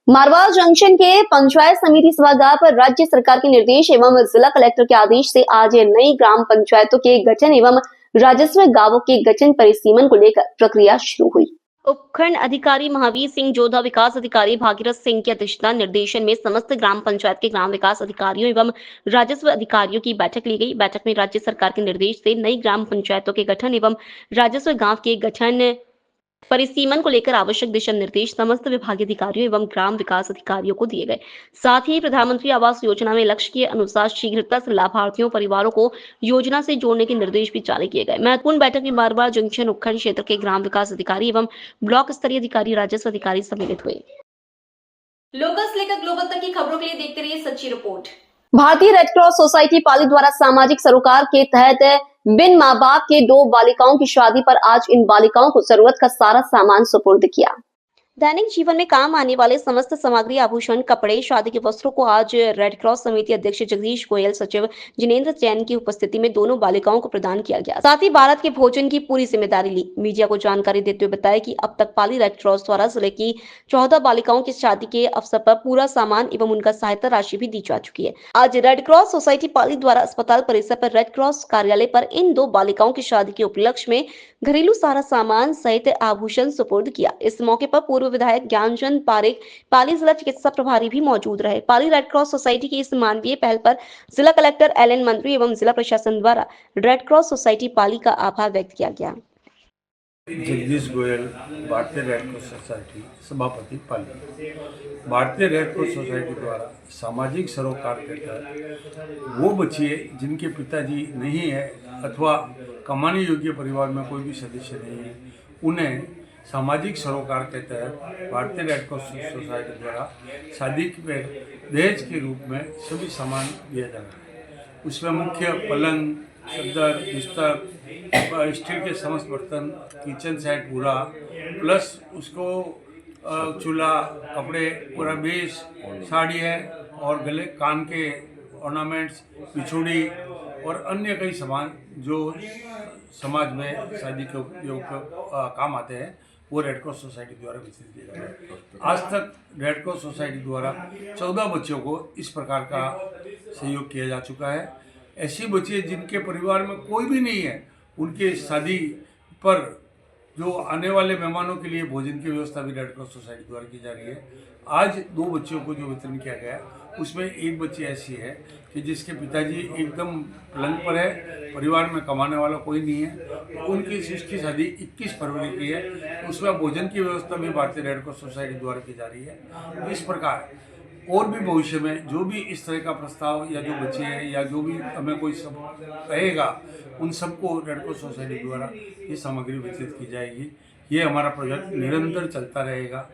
Marwar junction के पंचायत समिति सभागार पर राज्य सरकार के निर्देश एवं जिला कलेक्टर के आदेश से आज नई ग्राम पंचायतों के गठन एवं राजस्व गांवों के गठन परिसीमन को लेकर प्रक्रिया शुरू हुई। उपखंड अधिकारी महावीर सिंह जोधा, विकास अधिकारी भागीरथ सिंह की अध्यक्षता निर्देशन में समस्त ग्राम पंचायत के ग्राम विकास अधिकारियों एवं राजस्व अधिकारियों की बैठक ली गई। बैठक में राज्य सरकार के निर्देश से नई ग्राम पंचायतों के गठन एवं राजस्व गांव के गठन परिसीमन को लेकर आवश्यक दिशा निर्देश समस्त विभागीय अधिकारियों एवं ग्राम विकास अधिकारियों को दिए गए। साथ ही प्रधानमंत्री आवास योजना में लक्ष्य के अनुसार शीघ्रता से लाभार्थियों परिवारों को योजना से जोड़ने के निर्देश भी जारी किए गए। महत्वपूर्ण बैठक में मारवाड़ जंक्शन उपखंड क्षेत्र के ग्राम विकास अधिकारी एवं ब्लॉक स्तरीय अधिकारी, राजस्व अधिकारी सम्मिलित हुए। लोकल से लेकर ग्लोबल तक की खबरों के लिए देखते रहिए सच्ची रिपोर्ट। भारतीय रेड क्रॉस सोसाइटी पाली द्वारा सामाजिक सरोकार के तहत बिन माँ बाप के 2 बालिकाओं की शादी पर आज इन बालिकाओं को जरूरत का सारा सामान सुपुर्द किया। दैनिक जीवन में काम आने वाले समस्त सामग्री, आभूषण, कपड़े, शादी के वस्त्रों को आज रेड क्रॉस समिति अध्यक्ष जगदीश गोयल, सचिव जिनेंद्र जैन की उपस्थिति में दोनों बालिकाओं को प्रदान किया गया। साथ ही भारत के भोजन की पूरी जिम्मेदारी ली। मीडिया को जानकारी देते हुए बताया कि अब तक पाली रेड क्रॉस द्वारा जिले की 14 बालिकाओं की शादी के अवसर पर पूरा सामान एवं उनका सहायता राशि भी दी जा चुकी है। आज रेड क्रॉस सोसाइटी पाली द्वारा अस्पताल परिसर पर रेड क्रॉस कार्यालय पर इन 2 बालिकाओं की शादी के उपलक्ष्य में घरेलू सारा सामान सहित आभूषण सुपुर्द किया। इस मौके पर पूर्व विधायक ज्ञानचंद पारेख, पाली जिला चिकित्सा प्रभारी भी मौजूद रहे। पाली रेड क्रॉस सोसाइटी की इस मानवीय पहल पर जिला कलेक्टर एलएन मंत्री एवं जिला प्रशासन द्वारा रेड क्रॉस सोसाइटी पाली का आभार व्यक्त किया गया। जगदीश गोयल, भारतीय रेड क्रॉस सोसाइटी सभापति पाली। भारतीय रेड क्रॉस सोसाइटी द्वारा सामाजिक सरोकार के तहत वो बच्चे जिनके पिताजी नहीं है अथवा कमाने योग्य परिवार में कोई भी सदस्य नहीं है, उन्हें सामाजिक सरोकार के तहत भारतीय रेड क्रॉस सोसाइटी द्वारा शादी के दहेज के रूप में सभी सामान दिया जा रहा है। उसमें मुख्य पलंग, चद्दर, बिस्तर, स्टील के समस्त बर्तन, किचन सेट पूरा, प्लस उसको चूल्हा, कपड़े, पूरा बेस, साड़ी है और गले कान के ऑर्नामेंट्स, बिछुड़ी और अन्य कई सामान जो समाज में शादी के उपयोग काम आते हैं, वो रेड क्रॉस सोसाइटी द्वारा वितरित किया जा रहा है। आज तक रेड क्रॉस सोसाइटी द्वारा 14 बच्चों को इस प्रकार का सहयोग किया जा चुका है। ऐसी बच्चे जिनके परिवार में कोई भी नहीं है, उनके शादी पर जो आने वाले मेहमानों के लिए भोजन की व्यवस्था भी रेड क्रॉस सोसाइटी द्वारा की जा रही है। आज 2 बच्चों को जो वितरण किया गया, उसमें एक बच्ची ऐसी है कि जिसके पिताजी एकदम पलंग पर है, परिवार में कमाने वाला कोई नहीं है। उनकी उसकी शादी 21 फरवरी की है। उसमें भोजन की व्यवस्था भी भारतीय रेड क्रॉस सोसाइटी द्वारा की जा रही है। इस प्रकार और भी भविष्य में जो भी इस तरह का प्रस्ताव या जो बच्चे हैं या जो भी हमें कोई सब कहेगा, उन सबको रेड क्रॉस सोसाइटी द्वारा ये सामग्री वितरित की जाएगी। ये हमारा प्रोजेक्ट निरंतर चलता रहेगा।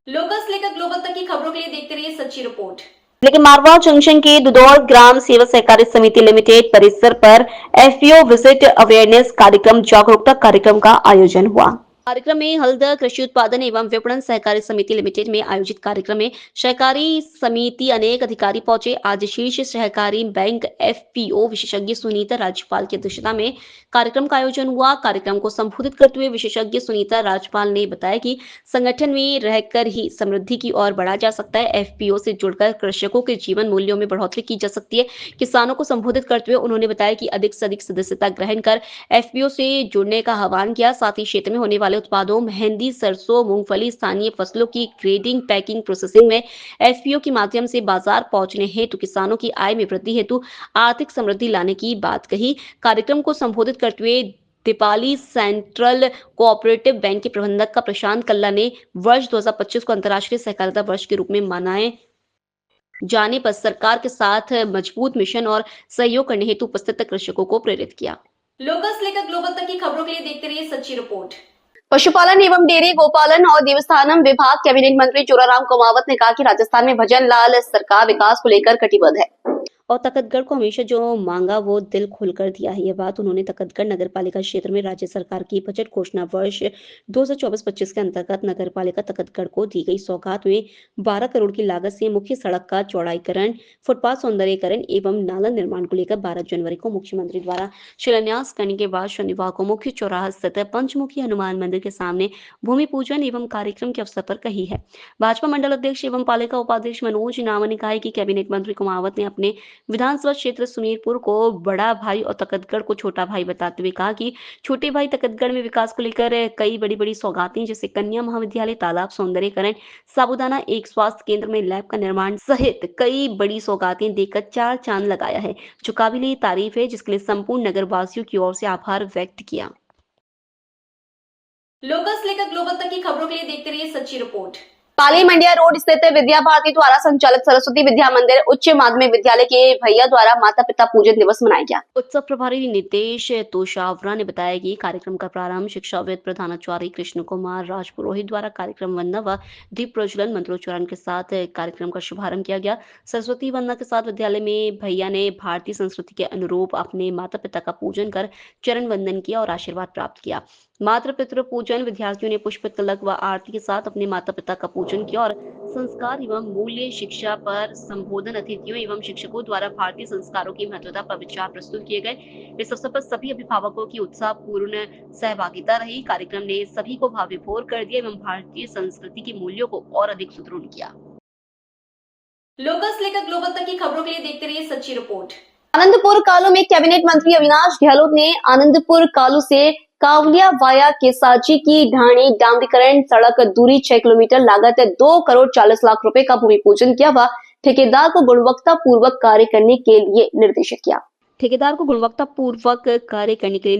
लोकल से लेकर ग्लोबल तक की खबरों के लिए देखते रहिए सच्ची रिपोर्ट। लेकिन मारवाड़ जंक्शन के दुदौड़ ग्राम सेवा सहकारी समिति लिमिटेड परिसर पर एफपीओ विजिट अवेयरनेस कार्यक्रम, जागरूकता कार्यक्रम का आयोजन हुआ। कार्यक्रम में हल्दर कृषि उत्पादन एवं विपणन सहकारी समिति लिमिटेड में आयोजित कार्यक्रम में सहकारी समिति अनेक अधिकारी पहुंचे। आज शीर्ष सहकारी बैंक एफपीओ विशेषज्ञ सुनीता राजपाल की अध्यक्षता में कार्यक्रम का आयोजन हुआ। कार्यक्रम को संबोधित करते हुए विशेषज्ञ सुनीता राजपाल ने बताया कि संगठन में रहकर ही समृद्धि की ओर बढ़ा जा सकता है। एफपीओ से जुड़कर कृषकों के जीवन मूल्यों में बढ़ोतरी की जा सकती है। किसानों को संबोधित करते हुए उन्होंने बताया कि अधिक से अधिक सदस्यता ग्रहण कर एफपीओ से जुड़ने का आह्वान किया। साथ ही क्षेत्र में होने वाले उत्पादों, मेहंदी, सरसों, मूंगफली, स्थानीय फसलों की ग्रेडिंग, पैकिंग, प्रोसेसिंग में एफपीओ के माध्यम से बाजार पहुंचने हेतु किसानों की आय में वृद्धि हेतु आर्थिक समृद्धि लाने की बात कही। कार्यक्रम को संबोधित करते हुए दीपाली सेंट्रल कोऑपरेटिव बैंक के प्रबंधक का प्रशांत कल्ला ने वर्ष 2025 को अंतर्राष्ट्रीय सहकारिता वर्ष के रूप में मनाए जाने पर सरकार के साथ मजबूत मिशन और सहयोग करने हेतु उपस्थित कृषकों को प्रेरित किया। लोकल से लेकर ग्लोबल तक की खबरों के लिए देखते रहिए सच्ची रिपोर्ट। पशुपालन एवं डेयरी गोपालन और देवस्थानम विभाग कैबिनेट मंत्री चोराराम कमावत ने कहा कि राजस्थान में भजन लाल सरकार विकास को लेकर कटिबद्ध है। और तकतगढ़ को हमेशा जो मांगा वो दिल खोलकर दिया है। ये बात उन्होंने तकतगढ़ नगर पालिका क्षेत्र में राज्य सरकार की बजट घोषणा वर्ष 2024-25 के अंतर्गत नगर पालिका तकतगढ़ को दी गई सौगात में 12 करोड़ की लागत से मुख्य सड़क का चौड़ाईकरण, फुटपाथ सौंदर्यीकरण एवं नाला निर्माण को लेकर 12 जनवरी को मुख्यमंत्री द्वारा शिलान्यास करने के बाद शनिवार को मुख्य चौराहा स्थित पंचमुखी हनुमान मंदिर के सामने भूमि पूजन एवं कार्यक्रम के अवसर पर कही है। भाजपा मंडल अध्यक्ष एवं पालिका उपाध्यक्ष मनोज नामा ने कहा है कि कैबिनेट मंत्री कुमावत ने अपने विधानसभा क्षेत्र सुमेरपुर को बड़ा भाई और तकतगढ़ को छोटा भाई बताते हुए कहा कि छोटे भाई तकतगढ़ में विकास को लेकर कई बड़ी बड़ी सौगातें जैसे कन्या महाविद्यालय, तालाब सौंदर्यीकरण, साबुदाना एक स्वास्थ्य केंद्र में लैब का निर्माण सहित कई बड़ी सौगातें देकर चार चांद लगाया है, जो काबिले तारीफ है, जिसके लिए संपूर्ण नगर वासियों की ओर से आभार व्यक्त किया। लोकल से लेकर ग्लोबल तक की खबरों के लिए देखते रहिए सच्ची रिपोर्ट। पाली मंडिया रोड स्थित विद्या भारती द्वारा संचालित सरस्वती विद्या मंदिर उच्च माध्यमिक विद्यालय के भैया द्वारा माता पिता पूजन दिवस मनाया गया। उत्सव प्रभारी नितेश तोशावरा ने बताया कि कार्यक्रम का प्रारंभ शिक्षाविद प्रधानाचार्य कृष्ण कुमार राजपुरोहित द्वारा कार्यक्रम वंदना व दीप प्रज्वलन मंत्रोच्चारण के साथ कार्यक्रम का शुभारंभ किया गया। सरस्वती वंदना के साथ विद्यालय में भैया ने भारतीय संस्कृति के अनुरूप अपने माता पिता का पूजन कर चरण वंदन किया और आशीर्वाद प्राप्त किया। मातृ पितृ पूजन विद्यार्थियों ने पुष्प तिलक व आरती के साथ अपने माता पिता का पूजन किया और संस्कार एवं मूल्य शिक्षा पर संबोधन अतिथियों एवं शिक्षकों द्वारा भारतीय संस्कारों की महत्वता पर विचार प्रस्तुत किए गए। इस अवसर पर सभी अभिभावकों की उत्साहपूर्ण सहभागिता रही। कार्यक्रम ने सभी को भाव विभोर कर दिया एवं भारतीय संस्कृति के मूल्यों को और अधिक सुदृढ़ किया। लोकल से लेकर ग्लोबल तक की खबरों के लिए देखते रहिए सच्ची रिपोर्ट। आनंदपुर कालू में कैबिनेट मंत्री अविनाश गहलोत ने आनंदपुर कालू से कावलिया वाया केसाजी की ढाणी डामरीकरण सड़क दूरी 6 किलोमीटर लागत 2 करोड़ 40 लाख रुपए का भूमि पूजन किया व ठेकेदार को गुणवत्ता पूर्वक कार्य करने के लिए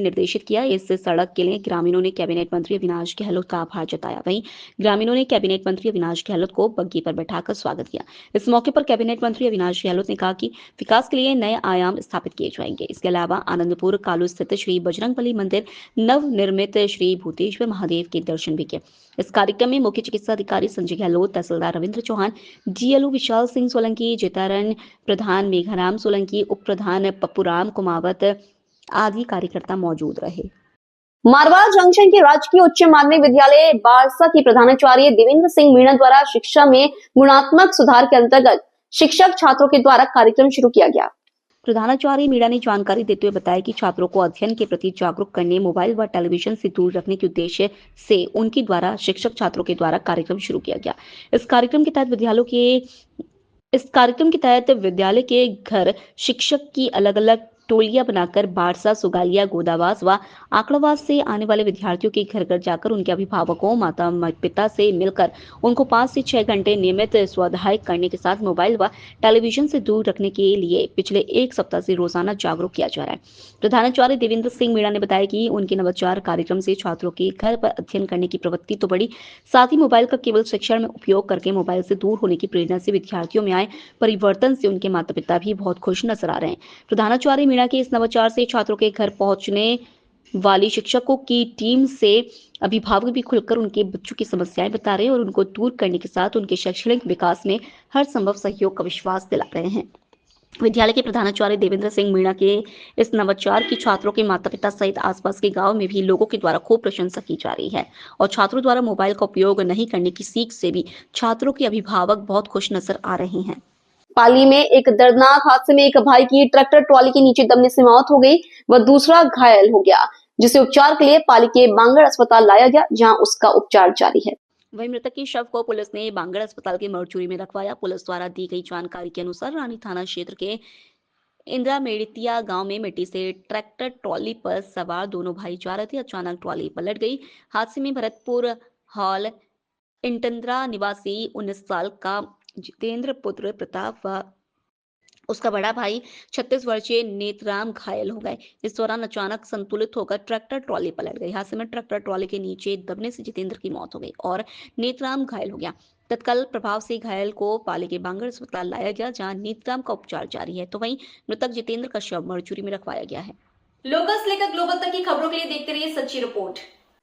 निर्देशित किया। इस सड़क के लिए ग्रामीणों ने कैबिनेट मंत्री अविनाश गहलोत का आभार जताया। वहीं ग्रामीणों ने कैबिनेट मंत्री अविनाश गहलोत को बग्गी पर बैठाकर स्वागत किया। इस मौके पर कैबिनेट मंत्री अविनाश गहलोत ने कहा कि विकास के लिए नए आयाम स्थापित किए जाएंगे। इसके अलावा आनंदपुर कालू स्थित श्री बजरंगबली मंदिर, नव निर्मित श्री भूतेश्वर महादेव के दर्शन भी किए। इस कार्यक्रम में मुख्य चिकित्सा अधिकारी संजय गहलोत, तहसीलदार रविंद्र चौहान, जीएलओ विशाल सिंह सोलंकी, जितारण प्रधान मेघाराम सोलंकी, उप प्रधान पप्पूराम कुमावत आदि कार्यकर्ता मौजूद रहे। मारवाड़ जंक्शन के राजकीय उच्च माध्यमिक विद्यालय बारसा की प्रधानाचार्य देवेंद्र सिंह मीणा द्वारा शिक्षा में गुणात्मक सुधार के अंतर्गत शिक्षक छात्रों के द्वारा कार्यक्रम शुरू किया गया। प्रधानाचार्य मीणा ने जानकारी देते हुए बताया कि छात्रों को अध्ययन के प्रति जागरूक करने, मोबाइल व टेलीविजन से दूर रखने के उद्देश्य से उनके द्वारा शिक्षक छात्रों के द्वारा कार्यक्रम शुरू किया गया। इस कार्यक्रम के तहत विद्यालय के घर शिक्षक की अलग अलग टोलियां बनाकर बारसा, सुगालिया, गोदावास व आंकड़ावास से आने वाले विद्यार्थियों के घर घर जाकर उनके अभिभावकों, माता पिता से मिलकर उनको 5 से 6 घंटे नियमित स्वाध्याय करने के साथ मोबाइल व टेलीविजन से दूर रखने के लिए पिछले 1 सप्ताह से रोजाना जागरूक किया जा रहा है। प्रधानाचार्य देवेंद्र सिंह मीणा ने बताया कि उनके नवाचार कार्यक्रम से छात्रों के घर पर अध्ययन करने की प्रवृत्ति तो बढ़ी, साथ ही मोबाइल का केवल शिक्षण में उपयोग करके मोबाइल से दूर होने की प्रेरणा से विद्यार्थियों में आए परिवर्तन से उनके माता पिता भी बहुत खुश नजर आ रहे हैं। प्रधानाचार्य मीणा के इस नवाचार से छात्रों के घर पहुंचने वाली शिक्षकों की टीम से अभिभावक भी खुलकर उनके बच्चों की समस्याएं बता रहे हैं और उनको दूर करने के साथ उनके शैक्षणिक विकास में हर संभव सहयोग का विश्वास दिला रहे हैं। विद्यालय के प्रधानाचार्य देवेंद्र सिंह मीणा के इस नवाचार की छात्रों के माता पिता सहित आसपास के गांव में भी लोगों के द्वारा खूब प्रशंसा की जा रही है और छात्रों द्वारा मोबाइल का उपयोग नहीं करने की सीख से भी छात्रों के अभिभावक बहुत खुश नजर आ रहे हैं। पाली में एक दर्दनाक हादसे में एक भाई की ट्रैक्टर ट्रॉली के नीचे दबने से मौत हो गई व दूसरा घायल हो गया, जिसे उपचार के लिए पाली के बांगड़ अस्पताल लाया गया, जहां उसका उपचार जारी है। वहीं मृतक के शव को पुलिस ने बांगड़ अस्पताल के मरचुरी में रखवाया। पुलिस द्वारा दी गई जानकारी के अनुसार रानी थाना क्षेत्र के इंदिरा मेड़ितिया गांव में मिट्टी से ट्रैक्टर ट्रॉली पर सवार दोनों भाई जा रहे थे। अचानक ट्रॉली पलट गई। हादसे में भरतपुर हॉल इंटंद्रा निवासी 19 साल का जितेंद्र पुत्र प्रताप व उसका बड़ा भाई 36 वर्षीय नेतराम घायल हो गए। इस दौरान अचानक संतुलित होकर ट्रैक्टर ट्रॉली पलट गई। हादसे में ट्रैक्टर ट्रॉली के नीचे दबने से जितेंद्र की मौत हो गई और नेतराम घायल हो गया। तत्काल प्रभाव से घायल को पाली के बांगड़ अस्पताल लाया गया, जहां नेतराम का उपचार जारी है, तो वहीं मृतक जितेंद्र का शव मरचुरी में रखवाया गया है। लोकल से लेकर ग्लोबल तक की खबरों के लिए देखते रहिए सच्ची रिपोर्ट।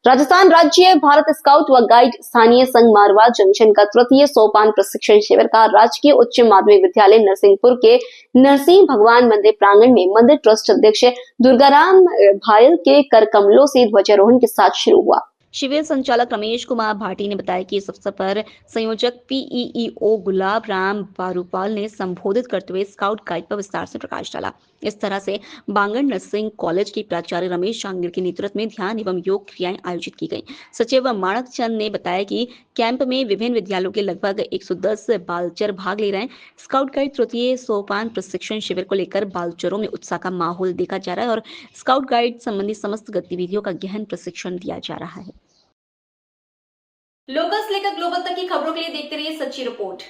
राजस्थान राज्य भारत स्काउट व गाइड स्थानीय संघ मारवाड़ जंक्शन का तृतीय सोपान प्रशिक्षण शिविर का राजकीय उच्च माध्यमिक विद्यालय नरसिंहपुर के नरसिंह भगवान मंदिर प्रांगण में मंदिर ट्रस्ट अध्यक्ष दुर्गाराम भायल के कर कमलों से ध्वजारोहण के साथ शुरू हुआ। शिविर संचालक रमेश कुमार भाटी ने बताया कि इस अवसर पर संयोजक पीईओ गुलाब राम बारूपाल ने संबोधित करते हुए स्काउट गाइड पर विस्तार से प्रकाश डाला। इस तरह से बांगड़ नर्सिंग कॉलेज के प्राचार्य रमेश शांगिर के नेतृत्व में ध्यान एवं योग क्रियाएं आयोजित की गई। सचिव माणक चंद ने बताया कि कैंप में विभिन्न विद्यालयों के लगभग 110 बालचर भाग ले रहे हैं। स्काउट गाइड तृतीय सोपान प्रशिक्षण शिविर को लेकर बालचरों में उत्साह का माहौल देखा जा रहा है और स्काउट गाइड संबंधी समस्त गतिविधियों का गहन प्रशिक्षण दिया जा रहा है। लोकल से लेकर ग्लोबल तक की खबरों के लिए देखते रहिए सच्ची रिपोर्ट।